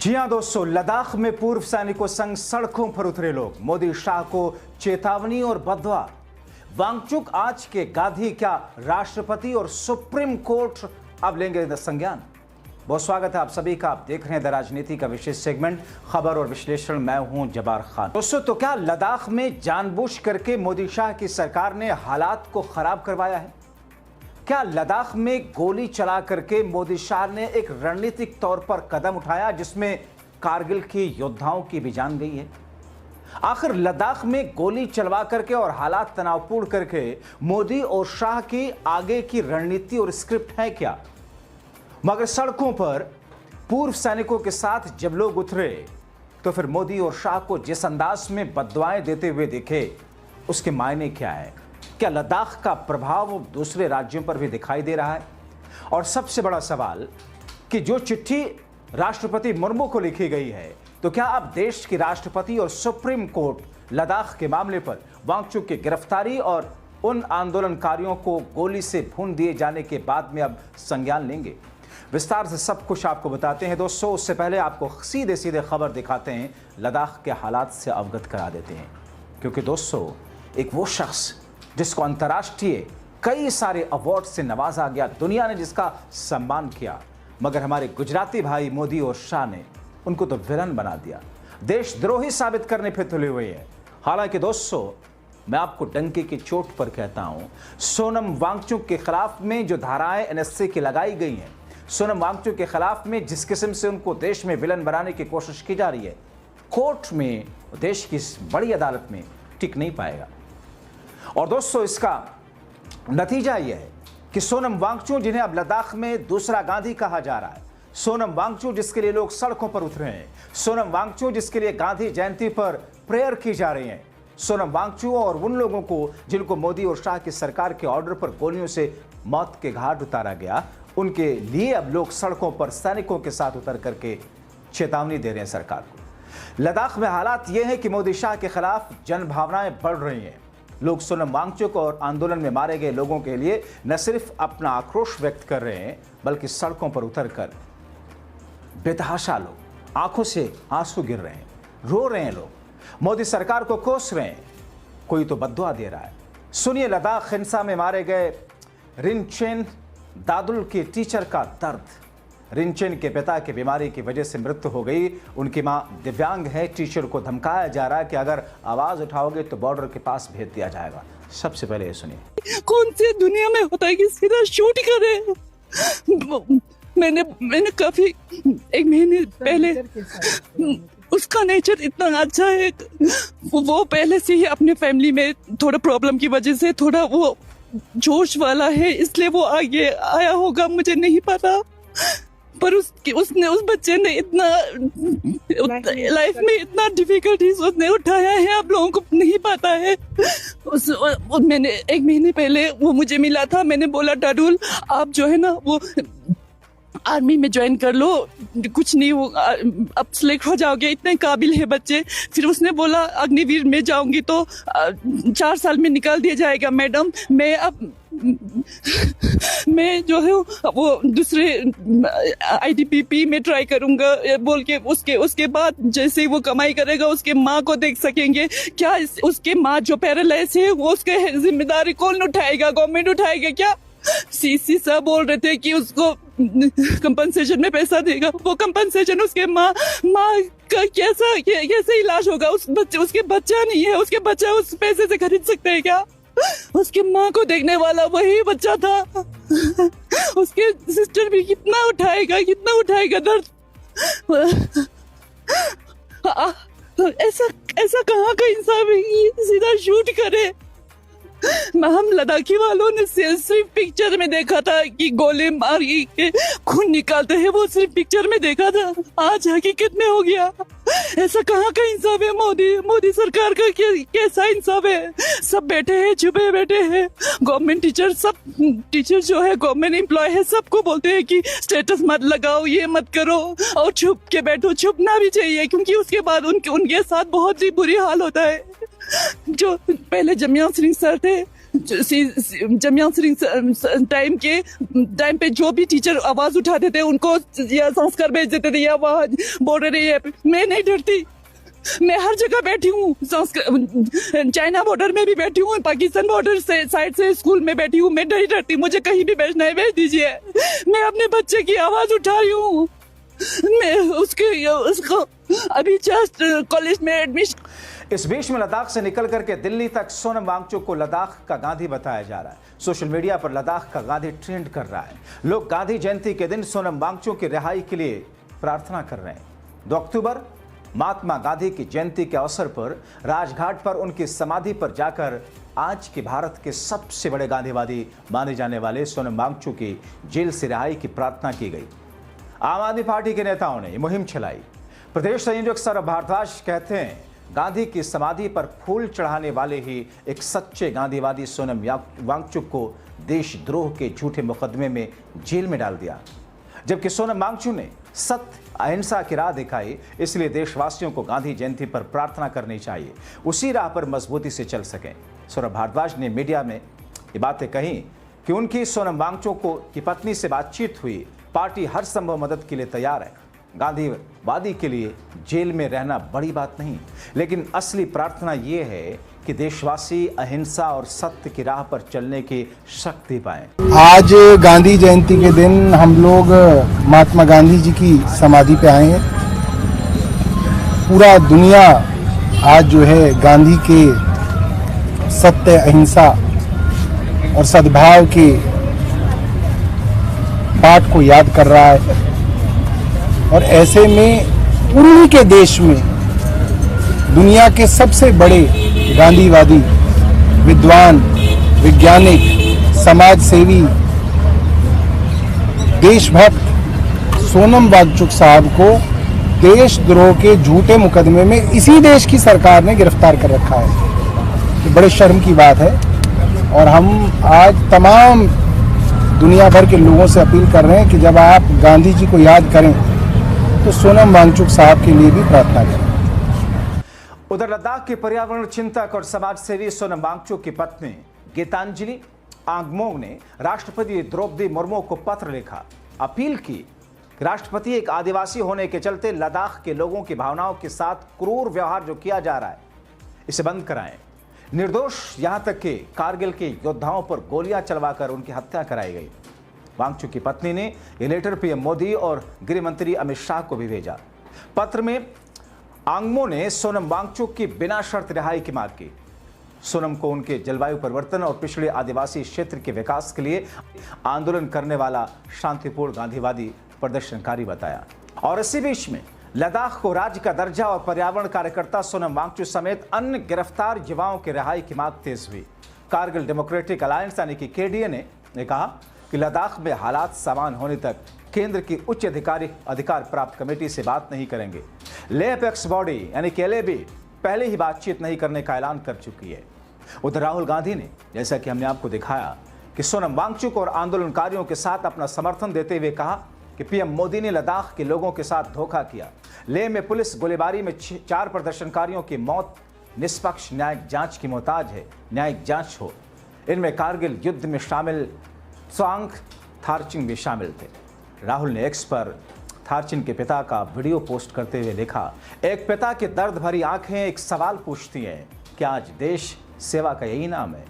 जी हां दोस्तों, लद्दाख में पूर्व सैनिकों संग सड़कों पर उतरे लोग, मोदी शाह को चेतावनी और बददुआ। वांगचुक आज के गांधी क्या राष्ट्रपति और सुप्रीम कोर्ट अब लेंगे संज्ञान। बहुत स्वागत है आप सभी का। आप देख रहे हैं द राजनीति का विशेष सेगमेंट खबर और विश्लेषण। मैं हूं जबार खान। दोस्तों, तो क्या लद्दाख में जानबूझ करके मोदी शाह की सरकार ने हालात को खराब करवाया है? क्या लद्दाख में गोली चला करके मोदी शाह ने एक रणनीतिक तौर पर कदम उठाया जिसमें कारगिल के योद्धाओं की भी जान गई है? आखिर लद्दाख में गोली चलवा करके और हालात तनावपूर्ण करके मोदी और शाह की आगे की रणनीति और स्क्रिप्ट है क्या? मगर सड़कों पर पूर्व सैनिकों के साथ जब लोग उतरे तो फिर मोदी और शाह को जिस अंदाज में बद्दुआएं देते हुए दिखे, उसके मायने क्या है? क्या लद्दाख का प्रभाव दूसरे राज्यों पर भी दिखाई दे रहा है? और सबसे बड़ा सवाल कि जो चिट्ठी राष्ट्रपति मुर्मू को लिखी गई है, तो क्या अब देश की राष्ट्रपति और सुप्रीम कोर्ट लद्दाख के मामले पर वांगचुक की गिरफ्तारी और उन आंदोलनकारियों को गोली से भून दिए जाने के बाद में अब संज्ञान लेंगे? विस्तार से सब कुछ आपको बताते हैं दोस्तों। उससे पहले आपको सीधे सीधे खबर दिखाते हैं, लद्दाख के हालात से अवगत करा देते हैं। क्योंकि दोस्तों, एक वो शख्स जिसको अंतर्राष्ट्रीय कई सारे अवार्ड से नवाजा गया, दुनिया ने जिसका सम्मान किया, मगर हमारे गुजराती भाई मोदी और शाह ने उनको तो विलन बना दिया, देशद्रोही साबित करने पे तुले हुए हैं। हालांकि दोस्तों, मैं आपको डंके की चोट पर कहता हूं, सोनम वांगचुक के खिलाफ में जो धाराएं एनएसए की लगाई गई हैं, सोनम वांगचुक के खिलाफ में जिस किस्म से उनको देश में विलन बनाने की कोशिश की जा रही है, कोर्ट में, देश की इस बड़ी अदालत में टिक नहीं पाएगा। और दोस्तों, इसका नतीजा यह है कि सोनम वांगचुक, जिन्हें अब लद्दाख में दूसरा गांधी कहा जा रहा है, सोनम वांगचुक जिसके लिए लोग सड़कों पर उतरे हैं, सोनम वांगचुक जिसके लिए गांधी जयंती पर प्रेयर की जा रही है, सोनम वांगचुक और उन लोगों को जिनको मोदी और शाह की सरकार के ऑर्डर पर गोलियों से मौत के घाट उतारा गया, उनके लिए अब लोग सड़कों पर सैनिकों के साथ उतर करके चेतावनी दे रहे हैं सरकार को। लद्दाख में हालात यह है कि मोदी शाह के खिलाफ जन भावनाएं बढ़ रही हैं। लोग सोनम वांगचुक और आंदोलन में मारे गए लोगों के लिए न सिर्फ अपना आक्रोश व्यक्त कर रहे हैं, बल्कि सड़कों पर उतरकर बेतहाशा लोग आंखों से आंसू गिर रहे हैं, रो रहे हैं, लोग मोदी सरकार को कोस रहे हैं, कोई तो बद्दुआ दे रहा है। सुनिए लद्दाख हिंसा में मारे गए रिनचेन दादुल के टीचर का दर्द। रिनचेन के पिता की बीमारी की वजह से मृत्यु हो गई। उनकी मां दिव्यांग है। टीचर को धमकाया जा रहा है कि अगर आवाज उठाओगे तो बॉर्डर के पास भेज दिया जाएगा। सबसे पहले ये सुनिए। कौन सी दुनिया में होता है कि सीधा शूट करे? मैंने काफी एक महीने पहले, उसका नेचर इतना अच्छा है, वो पहले से ही अपने फैमिली में थोड़ा प्रॉब्लम की वजह से थोड़ा वो जोश वाला है, इसलिए वो आगे आया होगा, मुझे नहीं पता। पर उसने उस बच्चे ने इतना लाइफ में इतना डिफिकल्टीज उसने उठाया है, आप लोगों को नहीं पता है। मैंने एक महीने पहले वो मुझे मिला था, मैंने बोला डाडुल आप जो है ना वो आर्मी में ज्वाइन कर लो, कुछ नहीं होगा, अब सिलेक्ट हो जाओगे, इतने काबिल है बच्चे। फिर उसने बोला अग्निवीर में जाऊंगी तो 4 साल में निकाल दिया जाएगा। मैडम मैं जो है वो दूसरे IDPP में ट्राई करूंगा बोल के, उसके बाद जैसे ही वो कमाई करेगा उसके माँ को देख सकेंगे। क्या उसके माँ जो पैरालाइज है वो उसके जिम्मेदारी कौन उठाएगा? गवर्नमेंट उठाएगा क्या? CC साहब बोल रहे थे कि उसको कंपनसेशन में पैसा देगा। वो कंपनसेशन उसके माँ का कैसे इलाज होगा? उसके बच्चा नहीं है, उसके बच्चा उस पैसे से खरीद सकते हैं क्या? उसके माँ को देखने वाला वही बच्चा था। उसके सिस्टर भी कितना उठाएगा दर्द। ऐसा कहाँ का इंसान है सीधा शूट करे? हम लद्दाखी वालों ने सिर्फ पिक्चर में देखा था कि गोले मार के खून निकालते हैं, वो सिर्फ पिक्चर में देखा था। आज हकीकत में हो गया। ऐसा कहाँ का इंसाफ है? मोदी सरकार का कैसा इंसाफ है? सब बैठे हैं, छुपे बैठे हैं। गवर्नमेंट टीचर जो है गवर्नमेंट एम्प्लॉय है, सबको बोलते हैं कि स्टेटस मत लगाओ, ये मत करो और छुप के बैठो। छुपना भी चाहिए क्योंकि उसके बाद उनके साथ बहुत ही बुरी हाल होता है। जो पहले जमिया सिंह सर थे, जमिया सिंह टाइम पे जो भी टीचर आवाज उठाते थे उनको या संस्कार भेज देते थे या वहाँ बॉर्डर एरिया पे। मैं नहीं डरती, मैं हर जगह बैठी हूँ, चाइना बॉर्डर में भी बैठी हूँ, पाकिस्तान बॉर्डर से साइड से स्कूल में बैठी हूँ। मैं नहीं डरती, मुझे कहीं भी भेजना है भेज दीजिए। मैं अपने बच्चे की आवाज उठा रही हूँ। मैं उसको अभी जस्ट कॉलेज में एडमिशन। इस बीच में लद्दाख से निकल करके दिल्ली तक सोनम वांगचुक को लद्दाख का गांधी बताया जा रहा है। सोशल मीडिया पर लद्दाख का गांधी ट्रेंड कर रहा है। लोग गांधी जयंती के दिन सोनम वांगचुक की रिहाई के लिए प्रार्थना कर रहे हैं। 2 अक्टूबर महात्मा गांधी की जयंती के अवसर पर राजघाट पर उनकी समाधि पर जाकर आज के भारत के सबसे बड़े गांधीवादी माने जाने वाले सोनम वांगचुक की जेल से रिहाई की प्रार्थना की गई। आम आदमी पार्टी के नेताओं ने मुहिम चलाई। प्रदेश संयोजक सौरभ भारद्वाज कहते हैं, गांधी की समाधि पर फूल चढ़ाने वाले ही एक सच्चे गांधीवादी सोनम वांगचुक को देशद्रोह के झूठे मुकदमे में जेल में डाल दिया। जबकि सोनम वांगचुक ने सत्य अहिंसा की राह दिखाई, इसलिए देशवासियों को गांधी जयंती पर प्रार्थना करनी चाहिए, उसी राह पर मजबूती से चल सकें। सौरभ भारद्वाज ने मीडिया में ये बातें कही कि उनकी सोनम वांगचुक की पत्नी से बातचीत हुई। पार्टी हर संभव मदद के लिए तैयार है। गांधीवादी के लिए जेल में रहना बड़ी बात नहीं, लेकिन असली प्रार्थना ये है कि देशवासी अहिंसा और सत्य की राह पर चलने की शक्ति पाएं। आज गांधी जयंती के दिन हम लोग महात्मा गांधी जी की समाधि पे आए हैं। पूरा दुनिया आज जो है गांधी के सत्य अहिंसा और सद्भाव के पाठ को याद कर रहा है। और ऐसे में उन्हीं के देश में दुनिया के सबसे बड़े गांधीवादी, विद्वान, वैज्ञानिक, समाज सेवी, देशभक्त सोनम वांगचुक साहब को देशद्रोह के झूठे मुकदमे में इसी देश की सरकार ने गिरफ्तार कर रखा है। ये बड़े शर्म की बात है। और हम आज तमाम दुनिया भर के लोगों से अपील कर रहे हैं कि जब आप गांधी जी को याद करें तो सोनम वांगचुक साहब के लिए भी प्रार्थना करें। उधर लद्दाख के पर्यावरण चिंतक और समाज सेवी सोनम वांगचुक की पत्नी गीतांजलि आंगमोंग ने राष्ट्रपति द्रौपदी मुर्मू को पत्र लिखा। अपील की कि राष्ट्रपति एक आदिवासी होने के चलते लद्दाख के लोगों की भावनाओं के साथ क्रूर व्यवहार जो किया जा रहा है, इसे बंद कराएं। निर्दोष यहां तक कि कारगिल के योद्धाओं पर गोलियां चलवाकर उनकी हत्या कराई गई। वांगचुक की पत्नी ने यह लेटर पीएम मोदी और गृह मंत्री अमित शाह को भी भेजा। पत्र में आंगमो ने सोनम वांगचुक की बिना शर्त रिहाई की मांग की। सोनम को उनके जलवायु परिवर्तन और पिछड़े आदिवासी क्षेत्र के विकास के लिए आंदोलन करने वाला शांतिपूर्ण गांधीवादी प्रदर्शनकारी बताया। और इसी बीच में लद्दाख को राज्य का दर्जा और पर्यावरण कार्यकर्ता सोनम वांगचुक समेत अन्य गिरफ्तार युवाओं की रिहाई की मांग तेज हुई। कारगिल डेमोक्रेटिक अलायंस यानी कि केडीए ने कहा कि लद्दाख में हालात समान होने तक केंद्र की उच्च अधिकार प्राप्त कमेटी से बात नहीं करेंगे। ले अपेक्स बॉडी यानी कि एलएबी पहले ही बातचीत नहीं करने का ऐलान कर चुकी है। उधर राहुल गांधी ने, जैसा कि हमने आपको दिखाया, कि सोनम वांगचुक और आंदोलनकारियों के साथ अपना समर्थन देते हुए कहा कि पीएम मोदी ने लद्दाख के लोगों के साथ धोखा किया। लेह में पुलिस गोलीबारी में 4 प्रदर्शनकारियों की मौत निष्पक्ष न्यायिक जांच की मोहताज है। न्यायिक जांच हो। इनमें कारगिल युद्ध में शामिल त्सांग थारचिन भी शामिल थे। राहुल ने एक्स पर थारचिन के पिता का वीडियो पोस्ट करते हुए लिखा, एक पिता की दर्द भरी आंखें एक सवाल पूछती हैं, क्या आज देश सेवा का यही नाम है?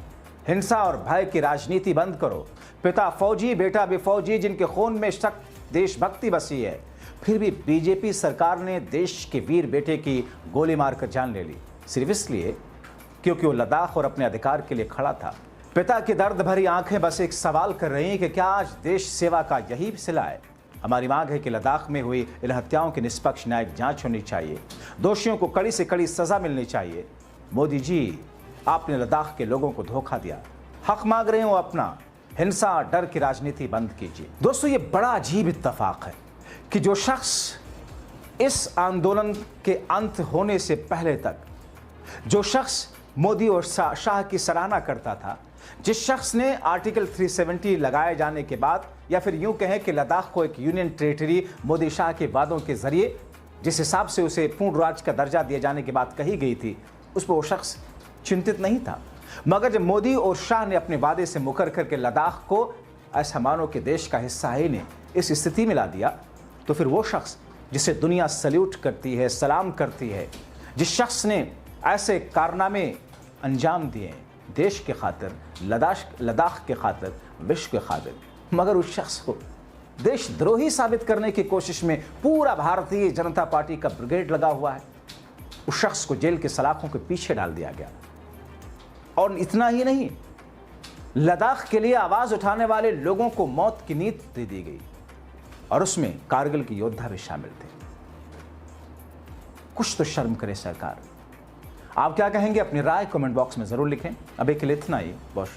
हिंसा और भय की राजनीति बंद करो। पिता फौजी, बेटा भी फौजी, जिनके खून में शक देशभक्ति बसी है, फिर भी बीजेपी सरकार ने देश के वीर बेटे की गोली मारकर जान ले ली, सिर्फ इसलिए क्योंकि वो लद्दाख और अपने अधिकार के लिए खड़ा था। पिता की दर्द भरी आंखें बस एक सवाल कर रही हैं कि क्या आज देश सेवा का यही सिला है? हमारी मांग है कि लद्दाख में हुई इन हत्याओं की निष्पक्ष न्यायिक जांच होनी चाहिए। दोषियों को कड़ी से कड़ी सजा मिलनी चाहिए। मोदी जी, आपने लद्दाख के लोगों को धोखा दिया। हक मांग रहे हो अपना, हिंसा डर की राजनीति बंद कीजिए। दोस्तों, ये बड़ा अजीब इत्तेफाक है कि जो शख्स इस आंदोलन के अंत होने से पहले तक, जो शख्स मोदी और शाह की सराहना करता था, जिस शख्स ने आर्टिकल 370 लगाए जाने के बाद, या फिर यूं कहें कि लद्दाख को एक यूनियन टेरिटरी मोदी शाह के वादों के जरिए जिस हिसाब से उसे पूर्ण राज्य का दर्जा दिए जाने की बात कही गई थी, उस पर वो शख्स चिंतित नहीं था। मगर जब मोदी और शाह ने अपने वादे से मुकर करके लद्दाख को ऐसा मानो कि देश का हिस्सा ही ने इस स्थिति में ला दिया, तो फिर वो शख्स जिसे दुनिया सल्यूट करती है, सलाम करती है, जिस शख्स ने ऐसे कारनामे अंजाम दिए देश के खातिर, लद्दाख के खातिर, विश्व के खातिर, मगर उस शख्स को देशद्रोही साबित करने की कोशिश में पूरा भारतीय जनता पार्टी का ब्रिगेड लगा हुआ है। उस शख्स को जेल के सलाखों के पीछे डाल दिया गया। और इतना ही नहीं, लद्दाख के लिए आवाज उठाने वाले लोगों को मौत की नींद दे दी गई और उसमें कारगिल के योद्धा भी शामिल थे। कुछ तो शर्म करे सरकार। आप क्या कहेंगे? अपनी राय कमेंट बॉक्स में जरूर लिखें। अभी के लिए इतना ही। बहुत